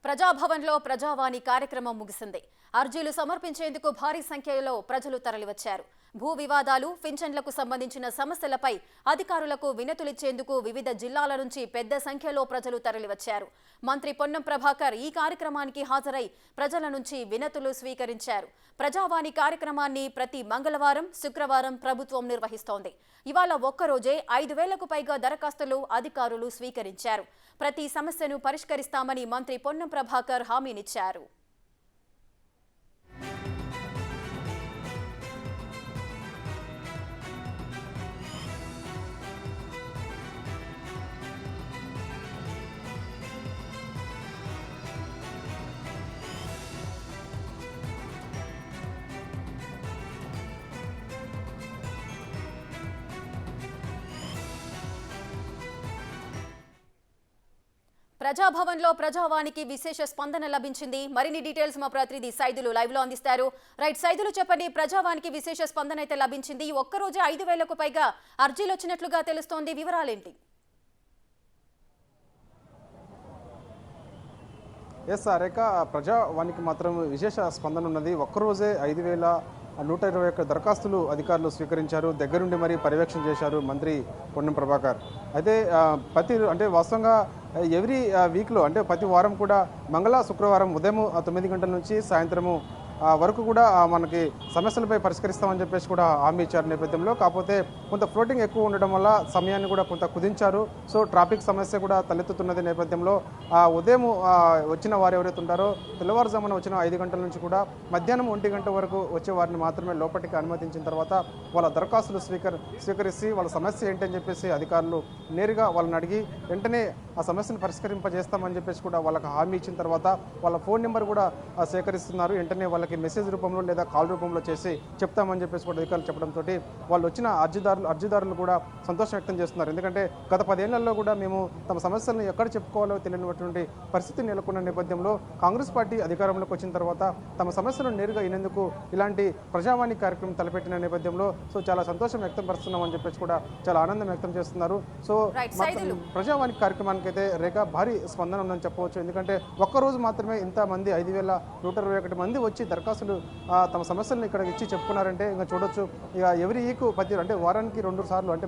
ప్రజాభవన్లో ప్రజావాణి కార్యక్రమం ముగిసింది. అర్జీలు సమర్పించేందుకు భారీ సంఖ్యలో ప్రజలు తరలివచ్చారు. భూ వివాదాలు, పింఛన్లకు సంబంధించిన సమస్యలపై అధికారులకు వినతులిచ్చేందుకు వివిధ జిల్లాల నుంచి పెద్ద సంఖ్యలో ప్రజలు తరలివచ్చారు. మంత్రి పొన్నం ప్రభాకర్ ఈ కార్యక్రమానికి హాజరై ప్రజల నుంచి వినతులు స్వీకరించారు. ప్రజావాణి కార్యక్రమాన్ని ప్రతి మంగళవారం, శుక్రవారం ప్రభుత్వం నిర్వహిస్తోంది. ఇవాళ ఒక్కరోజే 5,000కు పైగా దరఖాస్తులు అధికారులు స్వీకరించారు. ప్రతి సమస్యను పరిష్కరిస్తామని మంత్రి పొన్నం ప్రభాకర్ హామీనిచ్చారు. ప్రజాభవన్లో ప్రజావానికి విశేష స్పందన లభించింది. మరిన్ని డీటెయిల్స్ మా ప్రతినిధి సైదులు లైవ్ లో అందిస్తారు. రైట్ సైదులు, చెప్పండి. ప్రజావానికి విశేష స్పందన అయితే లభించింది. ఒక్కరోజే 5,000కు పైగా అర్జీలు వచ్చినట్లుగా తెలుస్తోంది. వివరాలేంటి? రేఖ, ప్రజావానికి మాత్రం విశేష స్పందన ఉన్నది. ఒక్కరోజే 5,121 దరఖాస్తులు అధికారులు స్వీకరించారు. దగ్గరుండి మరీ పర్యవేక్షణ చేశారు మంత్రి పొన్నం ప్రభాకర్. అయితే వాస్తవంగా ఎవ్రీ వీక్లో అంటే ప్రతి వారం కూడా శుక్రవారం ఉదయం 9 గంటల నుంచి సాయంత్రము వరకు కూడా మనకి సమస్యలపై పరిష్కరిస్తామని చెప్పేసి కూడా హామీ ఇచ్చారు నేపథ్యంలో. కాకపోతే కొంత ఫ్లోటింగ్ ఎక్కువ ఉండడం వల్ల సమయాన్ని కూడా కొంత కుదించారు. సో ట్రాఫిక్ సమస్య కూడా తలెత్తుతున్నది నేపథ్యంలో ఉదయం వచ్చిన వారు ఎవరైతే ఉంటారో తెల్లవారుజామున వచ్చిన 5 గంటల నుంచి కూడా మధ్యాహ్నం 1 గంట వరకు వచ్చే వారిని మాత్రమే లోపలికి అనుమతించిన తర్వాత వాళ్ళ దరఖాస్తులు స్వీకరిస్తే వాళ్ళ సమస్య ఏంటని చెప్పేసి అధికారులు నేరుగా వాళ్ళని అడిగి వెంటనే ఆ సమస్యను పరిష్కరింపజేస్తామని చెప్పేసి కూడా వాళ్ళకి హామీ ఇచ్చిన తర్వాత వాళ్ళ ఫోన్ నెంబర్ కూడా సేకరిస్తున్నారు. వెంటనే వాళ్ళకి మెసేజ్ రూపంలో లేదా కాల్ రూపంలో చేసి చెప్తామని చెప్పేసి కూడా అధికారులు చెప్పడంతో వాళ్ళు వచ్చిన అర్జీదారులు కూడా సంతోషం వ్యక్తం చేస్తున్నారు. ఎందుకంటే గత 10 ఏళ్లలో కూడా మేము తమ సమస్యలను ఎక్కడ చెప్పుకోవాలో తెలియనటువంటి పరిస్థితి నెలకొన్న నేపథ్యంలో కాంగ్రెస్ పార్టీ అధికారంలోకి వచ్చిన తర్వాత తమ సమస్యలను నేరుగా వినేందుకు ఇలాంటి ప్రజావాణి కార్యక్రమం తలపెట్టిన నేపథ్యంలో చాలా సంతోషం వ్యక్తం పరుస్తున్నామని చెప్పేసి కూడా చాలా ఆనందం వ్యక్తం చేస్తున్నారు. సో ప్రజావాణి కార్యక్రమానికి అయితే రేఖ భారీ స్పందన ఉందని చెప్పవచ్చు. ఎందుకంటే ఒక్కరోజు మాత్రమే ఇంతమంది 5,121 మంది వచ్చి దరఖాస్తులు తమ సమస్యలను ఇక్కడ ఇచ్చి చెప్పుకున్నారంటే ఇంకా చూడొచ్చు. ఇక ఎవరి వారానికి 2 సార్లు అంటే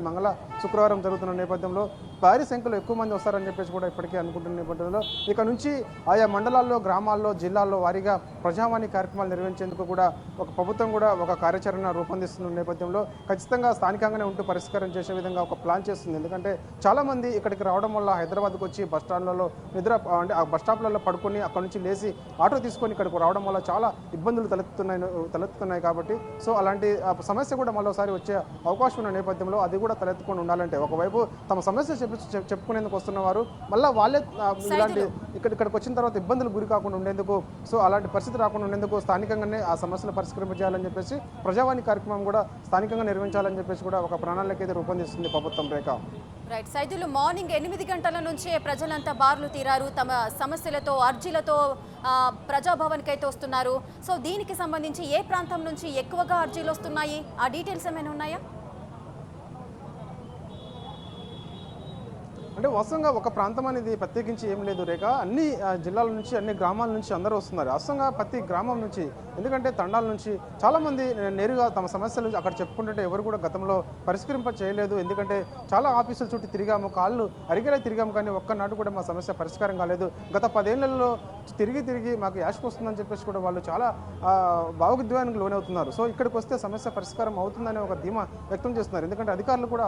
శుక్రవారం జరుగుతున్న నేపథ్యంలో భారీ సంఖ్యలో ఎక్కువ మంది వస్తారని చెప్పేసి కూడా ఇప్పటికీ అనుకుంటున్న నేపథ్యంలో ఇక నుంచి ఆయా మండలాల్లో, గ్రామాల్లో, జిల్లాల్లో వారీగా ప్రజావాణి కార్యక్రమాలు నిర్వహించేందుకు కూడా ప్రభుత్వం కూడా ఒక కార్యాచరణ రూపొందిస్తున్న నేపథ్యంలో ఖచ్చితంగా స్థానికంగానే ఉంటూ పరిష్కారం చేసే విధంగా ఒక ప్లాన్ చేస్తుంది. ఎందుకంటే చాలామంది ఇక్కడికి రావడం వల్ల హైదరాబాద్కు వచ్చి బస్ స్టాండ్లలో ఆ బస్ స్టాప్లలో పడుకొని అక్కడ నుంచి లేచి ఆటో తీసుకొని ఇక్కడికి రావడం వల్ల చాలా ఇబ్బందులు తలెత్తుతున్నాయి కాబట్టి సో అలాంటి సమస్య కూడా మరోసారి వచ్చే అవకాశం ఉన్న నేపథ్యంలో అది కూడా తలెత్తుకొని ఉండాలంటే ఒకవైపు తమ సమస్య చెప్పుకునేందుకు వస్తున్న వారు మళ్ళీ వాళ్ళే ఇలాంటి ఇక్కడికి వచ్చిన తర్వాత ఇబ్బందులు గురి కాకుండా ఉండేందుకు, సో అలాంటి పరిస్థితి రాకుండా ఉండేందుకు స్థానికంగానే ఆ సమస్యలు పరిష్కరింపజేయాలని చెప్పేసి ప్రజావాణి కార్యక్రమం కూడా స్థానికంగా నిర్వహించాలని చెప్పేసి కూడా ఒక ప్రణాళిక అయితే రూపొందిస్తుంది ప్రభుత్వం. రేఖ, రైట్ సైదులు, మార్నింగ్ 8 గంటల నుంచే ప్రజలంతా బార్లు తీరారు. తమ సమస్యలతో, అర్జీలతో ప్రజాభవన్కి అయితే వస్తున్నారు. సో దీనికి సంబంధించి ఏ ప్రాంతం నుంచి ఎక్కువగా అర్జీలు వస్తున్నాయి? ఆ డీటెయిల్స్ ఏమైనా ఉన్నాయా? వాస్తవంగా ఒక ప్రాంతం అనేది ప్రత్యేకించి ఏం లేదు రేఖ. అన్ని జిల్లాల నుంచి, అన్ని గ్రామాల నుంచి అందరూ వస్తున్నారు. వాస్తవంగా ప్రతి గ్రామం నుంచి, ఎందుకంటే తండాల నుంచి చాలామంది నేరుగా తమ సమస్యలు అక్కడ చెప్పుకుంటుంటే ఎవరు కూడా గతంలో పరిష్కరింప చేయలేదు. ఎందుకంటే చాలా ఆఫీసుల చుట్టూ తిరిగాము, కాళ్ళు అరిగేలా తిరిగాము, కానీ ఒక్కనాడు కూడా మా సమస్య పరిష్కారం కాలేదు. గత 10 ఏళ్లలో తిరిగి మాకు యాష్కి వస్తుందని చెప్పేసి కూడా వాళ్ళు చాలా భావోద్వేగానికి లోనవుతున్నారు. సో ఇక్కడికి వస్తే సమస్య పరిష్కారం అవుతుందనే ఒక ధీమా వ్యక్తం చేస్తున్నారు. ఎందుకంటే అధికారులు కూడా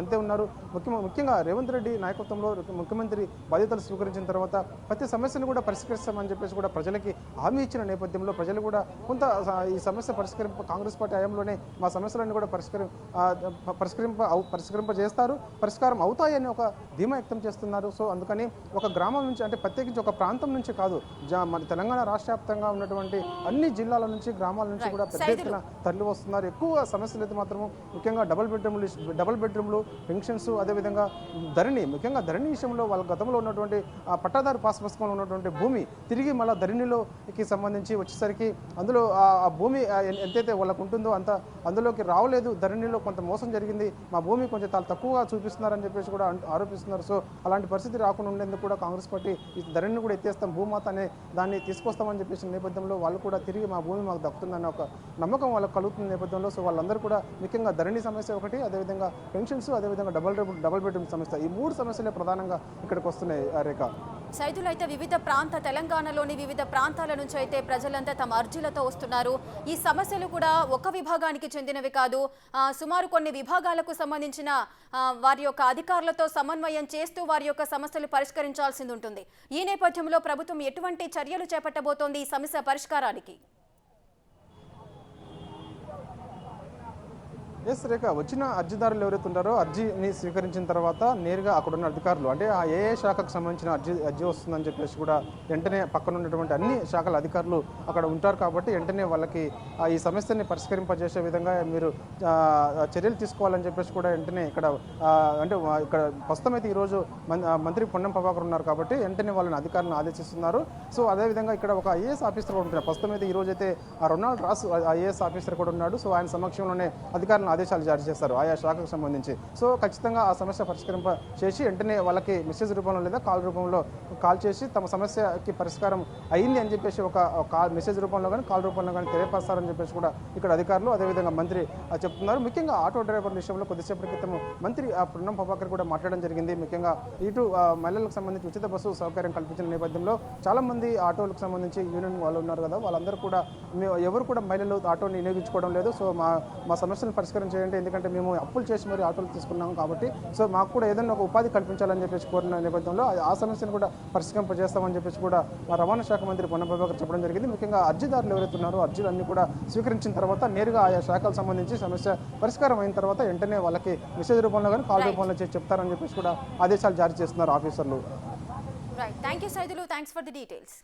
అంతే ఉన్నారు. ముఖ్యంగా రేవంత్ రెడ్డి నాయకత్వంలో ముఖ్యమంత్రి బాధ్యతలు స్వీకరించిన తర్వాత ప్రతి సమస్యను కూడా పరిష్కరిస్తామని చెప్పేసి కూడా ప్రజలకి హామీ ఇచ్చిన నేపథ్యంలో ప్రజలు కూడా కొంత ఈ సమస్య కాంగ్రెస్ పార్టీ హయాంలోనే మా సమస్యలన్నీ కూడా పరిష్కరింపజేస్తారు, పరిష్కారం అవుతాయని ఒక ధీమా వ్యక్తం చేస్తున్నారు. సో అందుకని ఒక గ్రామం నుంచి, అంటే ప్రత్యేకించి ఒక ప్రాంతం నుంచి కాదు, మన తెలంగాణ రాష్ట్ర వ్యాప్తంగా ఉన్నటువంటి అన్ని జిల్లాల నుంచి, గ్రామాల నుంచి కూడా పెద్ద ఎత్తున తరలి వస్తున్నారు. ఎక్కువ సమస్యలు అయితే మాత్రము ముఖ్యంగా డబుల్ బెడ్రూమ్లు, పెన్షన్స్, అదేవిధంగా ధరణి, ముఖ్యంగా ముఖ్యంగా ధరణి విషయంలో వాళ్ళ గతంలో ఉన్నటువంటి పట్టాదారు పాస్ పుస్తకంలో ఉన్నటువంటి భూమి తిరిగి మళ్ళీ ధరణిలోకి సంబంధించి వచ్చేసరికి అందులో ఆ భూమి ఎంతైతే వాళ్ళకు ఉంటుందో అంత అందులోకి రావలేదు, ధరణిలో కొంత మోసం జరిగింది, మా భూమి కొంచెం చాలా తక్కువగా చూపిస్తున్నారని చెప్పేసి కూడా ఆరోపిస్తున్నారు. సో అలాంటి పరిస్థితి రాకుండా ఉండేందుకు కూడా కాంగ్రెస్ పార్టీ ఈ ధరణిని కూడా ఎత్తేస్తాం, భూమాత అనే దాన్ని తీసుకొస్తామని చెప్పేసి నేపథ్యంలో వాళ్ళు కూడా తిరిగి మా భూమి మాకు దక్కుతుందన్న ఒక నమ్మకం వాళ్ళకు కలుగుతున్న నేపథ్యంలో సో వాళ్ళందరూ కూడా ముఖ్యంగా ధరణి సమస్య ఒకటి, అదేవిధంగా పెన్షన్స్, అదేవిధంగా డబుల్ బెడ్రూమ్ సమస్య, ఈ 3 సమస్యలే ప్రధానంగా ఇక్కడికి వస్తున్నాయి. రేఖ సైదులు అయితే తెలంగాణలోని వివిధ ప్రాంతాల నుంచి అయితే ప్రజలంతా తమ అర్జీలతో వస్తున్నారు. ఈ సమస్యలు కూడా ఒక విభాగానికి చెందినవి కాదు, సుమారు కొన్ని విభాగాలకు సంబంధించిన వారి యొక్క అధికారులతో సమన్వయం చేస్తూ వారి యొక్క సమస్యలు పరిష్కరించాల్సి ఉంటుంది. ఈ నేపథ్యంలో ప్రభుత్వం ఎటువంటి చర్యలు చేపట్టబోతోంది ఈ సమస్య పరిష్కారానికి? ఎస్ రేఖ, వచ్చిన అర్జీదారులు ఎవరైతే ఉన్నారో అర్జీని స్వీకరించిన తర్వాత నేరుగా అక్కడున్న అధికారులు అంటే ఆ ఏ శాఖకు సంబంధించిన అర్జీ వస్తుందని చెప్పేసి కూడా వెంటనే పక్కన ఉన్నటువంటి అన్ని శాఖల అధికారులు అక్కడ ఉంటారు కాబట్టి వెంటనే వాళ్ళకి ఈ సమస్యని పరిష్కరింపజేసే విధంగా మీరు చర్యలు తీసుకోవాలని చెప్పేసి కూడా వెంటనే ఇక్కడ అంటే ఇక్కడ ప్రస్తుతం అయితే ఈరోజు మంత్రి పొన్నం ప్రభాకర్ ఉన్నారు కాబట్టి వెంటనే వాళ్ళని అధికారులను ఆదేశిస్తున్నారు. సో అదేవిధంగా ఇక్కడ ఒక ఐఏఎస్ ఆఫీసర్ కూడా ఉంటున్నారు. ప్రస్తుతం అయితే ఈరోజు అయితే రొనాల్డ్ రాస్ ఐఏఎస్ ఆఫీసర్ కూడా ఉన్నాడు. సో ఆయన సమక్షంలోనే అధికారులను ఆదేశాలు జారీ చేస్తారు ఆయా శాఖకు సంబంధించి. సో ఖచ్చితంగా ఆ సమస్య పరిష్కరింప చేసి వెంటనే వాళ్ళకి మెసేజ్ రూపంలో లేదా కాల్ రూపంలో కాల్ చేసి తమ సమస్యకి పరిష్కారం అయింది అని చెప్పేసి ఒక మెసేజ్ రూపంలో కానీ కాల్ రూపంలో కానీ తెలియపరుస్తారని చెప్పేసి కూడా ఇక్కడ అధికారులు అదేవిధంగా మంత్రి చెప్తున్నారు. ముఖ్యంగా ఆటో డ్రైవర్ల విషయంలో కొద్దిసేపటి క్రితం మంత్రి పొన్నం ప్రభాకర్ కూడా మాట్లాడడం జరిగింది. ముఖ్యంగా ఇటు మహిళలకు సంబంధించి ఉచిత బస్సు సౌకర్యం కల్పించిన నేపథ్యంలో చాలా మంది ఆటోలకు సంబంధించి యూనియన్ వాళ్ళు ఉన్నారు కదా, వాళ్ళందరూ కూడా ఎవరు కూడా మహిళలు ఆటోని వినియోగించుకోవడం లేదు. సో మా సమస్యను పరిష్కరించారు చేయండి, ఎందుకంటే మేము అప్పులు చేసి మరి ఆటోలు తీసుకున్నాము కాబట్టి సో మాకు కూడా ఏదైనా ఒక ఉపాధి కల్పించాలని చెప్పేసి కోరిన నేపథ్యంలో ఆ సమస్యను కూడా పరిష్కరింపజేస్తామని చెప్పేసి కూడా రవాణా శాఖ మంత్రి పొన్నం ప్రభాకర్ చెప్పడం జరిగింది. ముఖ్యంగా అర్జీదారులు ఎవరైతే ఉన్నారో అర్జీలన్నీ కూడా స్వీకరించిన తర్వాత నేరుగా ఆయా శాఖలకు సంబంధించి సమస్య పరిష్కారం అయిన తర్వాత వెంటనే వాళ్ళకి మెసేజ్ రూపంలో కానీ కాల్ రూపంలో చెప్తారని చెప్పేసి కూడా ఆదేశాలు జారీ చేస్తున్నారు ఆఫీసర్లు. Right, thank you Saidulu, thanks for the details.